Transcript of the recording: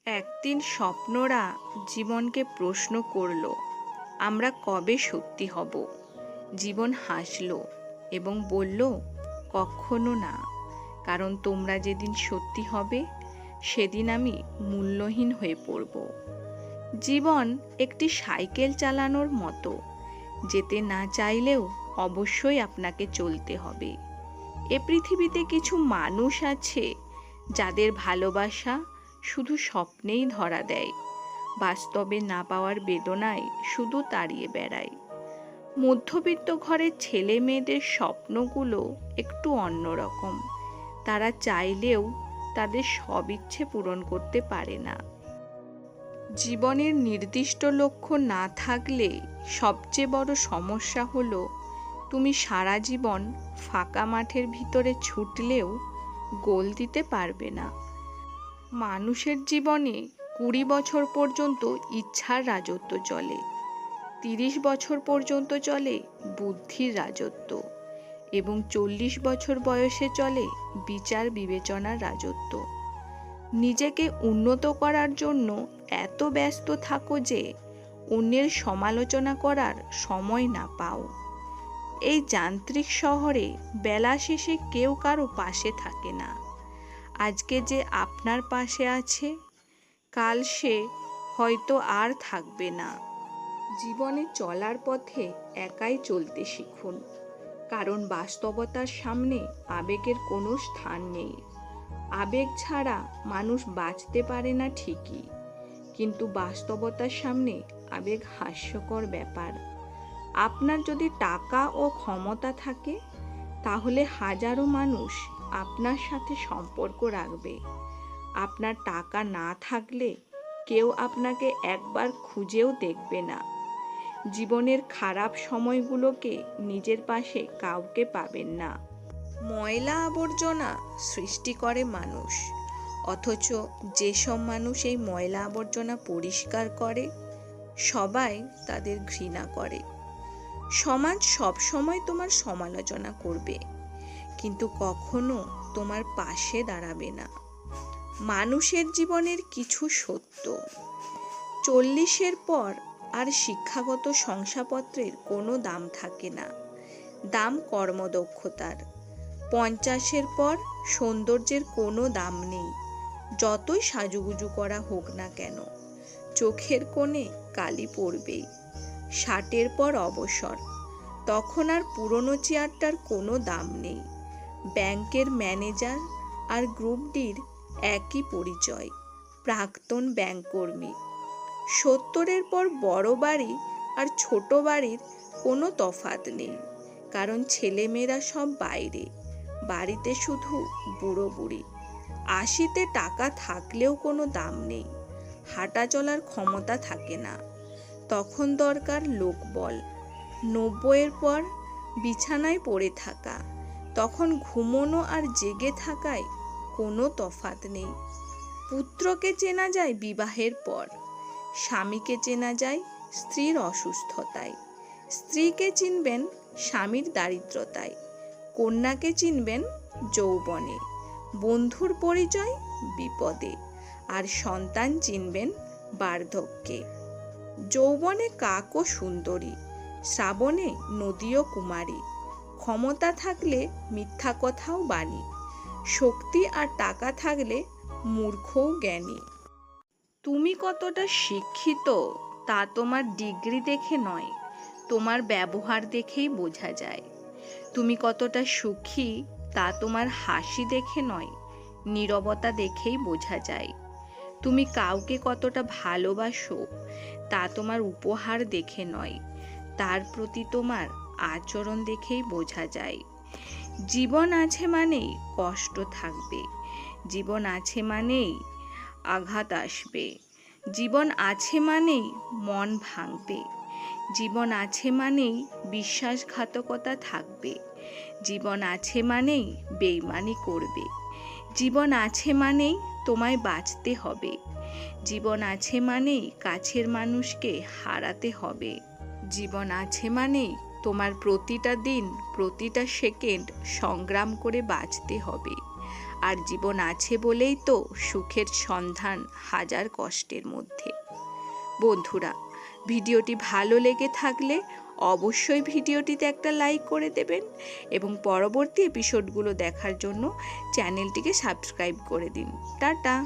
একদিন স্বপ্নরা জীবনকে প্রশ্ন করল, আমরা কবে সত্যি হব? জীবন হাসল এবং বলল, কখনো না, কারণ তোমরা যেদিন সত্যি হবে সেদিন আমি মূল্যহীন হয়ে পড়ব। জীবন একটি সাইকেল চালানোর মতো, যেতে না চাইলেও অবশ্যই আপনাকে চলতে হবে। এ পৃথিবীতে কিছু মানুষ আছে যাদের ভালোবাসা শুধু স্বপ্নেই ধরা দেয়, বাস্তবে না পাওয়ার বেদনায় শুধু তাড়িয়ে বেড়ায়। মধ্যবিত্ত ঘরের ছেলে মেয়েদের স্বপ্নগুলো একটু অন্যরকম। তারা চাইলেও তাদের সব ইচ্ছে পূরণ করতে পারে না। জীবনের নির্দিষ্ট লক্ষ্য না থাকলে সবচেয়ে বড় সমস্যা হলো তুমি সারা জীবন ফাঁকা মাঠের ভিতরে ছুটলেও গোল দিতে পারবে না। মানুষের জীবনে 20 বছর পর্যন্ত ইচ্ছার রাজত্ব চলে, 30 বছর পর্যন্ত চলে বুদ্ধির রাজত্ব এবং 40 বছর বয়সে চলে বিচার বিবেচনার রাজত্ব। নিজেকে উন্নত করার জন্য এত ব্যস্ত থাকো যে অন্যের সমালোচনা করার সময় না পাও। এই যান্ত্রিক শহরে বেলা শেষে কেউ কারো পাশে থাকে না। আজকে যে আপনার পাশে আছে, কাল সে হয়তো আর থাকবে না। জীবনে চলার পথে একাই চলতে শিখুন, কারণ বাস্তবতার সামনে আবেগের কোনো স্থান নেই। আবেগ ছাড়া মানুষ বাঁচতে পারে না ঠিকই, কিন্তু বাস্তবতার সামনে আবেগ হাস্যকর ব্যাপার। আপনার যদি টাকা ও ক্ষমতা থাকে, তাহলে হাজারো মানুষ আপনার সাথে সম্পর্ক রাখবে। আপনার টাকা না থাকলে কেউ আপনাকে একবার খুঁজেও দেখবে না। জীবনের খারাপ সময়গুলোকে নিজের পাশে কাউকে পাবেন না। ময়লা আবর্জনা সৃষ্টি করে মানুষ, অথচ যেসব মানুষ এই ময়লা আবর্জনা পরিষ্কার করে সবাই তাদের ঘৃণা করে। সমাজ সবসময় তোমার সমালোচনা করবে, কিন্তু কখনো তোমার পাশে দাঁড়াবে না। মানুষের জীবনের কিছু সত্য: 40-এর পর আর শিক্ষাগত শংসাপত্রের কোনো দাম থাকে না, দাম কর্মদক্ষতার। 50-এর পর সৌন্দর্যের কোনো দাম নেই, যতই সাজুগুজু করা হোক না কেন, চোখের কোণে কালি পড়বেই। 60-এর পর অবসর, তখন আর পুরনো চেয়ারটার কোনো দাম নেই। ব্যাংকের ম্যানেজার আর গ্রুপ ডির একই পরিচয়, প্রাক্তন ব্যাংককর্মী। 70-এর পর বড় বাড়ি আর ছোট বাড়ির কোনো তফাৎ নেই, কারণ ছেলেমেয়েরা সব বাইরে, বাড়িতে শুধু বুড়ো বুড়ি। 80-তে টাকা থাকলেও কোনো দাম নেই, হাঁটা চলার ক্ষমতা থাকে না, তখন দরকার লোকবল। 90-এর পর বিছানায় পড়ে থাকা, তখন ঘুমোনো আর জেগে থাকায় কোনো তফাৎ নেই। পুত্রকে চেনা যায় বিবাহের পর, স্বামীকে চেনা যায় স্ত্রীর অসুস্থতায়, স্ত্রীকে চিনবেন স্বামীর দারিদ্রতায়, কন্যাকে চিনবেন যৌবনে, বন্ধুর পরিচয় বিপদে, আর সন্তান চিনবেন বার্ধক্যে। যৌবনে কাক ও সুন্দরী, শ্রাবণে নদী ও কুমারী, ক্ষমতা থাকলে মিথ্যা কথাও বাণী, শক্তি আর টাকা থাকলে মূর্খও জ্ঞানী। তুমি কতটা শিক্ষিত তা তোমার ডিগ্রি দেখে নয়, তোমার ব্যবহার দেখেই বোঝা যায়। তুমি কতটা সুখী তা তোমার হাসি দেখে নয়, নীরবতা দেখেই বোঝা যায়। তুমি কাউকে কতটা ভালোবাসো তা তোমার উপহার দেখে নয়, তার প্রতি তোমার আচরণ দেখেই বোঝা যায়। জীবন আছে মানেই কষ্ট থাকবে, জীবন আছে মানেই আঘাত আসবে, জীবন আছে মানেই মন ভাঙবে, জীবন আছে মানেই বিশ্বাসঘাতকতা থাকবে, জীবন আছে মানেই বেইমানি করবে, জীবন আছে মানেই তোমায় বাঁচতে হবে, জীবন আছে মানেই কাছের মানুষকে হারাতে হবে, জীবন আছে মানেই তোমার প্রতিটা দিন প্রতিটা সেকেন্ড সংগ্রাম করে বাঁচতে হবে। আর জীবন আছে বলেই তো সুখের সন্ধান হাজার কষ্টের মধ্যে। বন্ধুরা, ভিডিওটি ভালো লেগে থাকলে অবশ্যই ভিডিওটিতে একটা লাইক করে দেবেন এবং পরবর্তী এপিসোডগুলো দেখার জন্য চ্যানেলটিকে সাবস্ক্রাইব করে দিন। টাটা।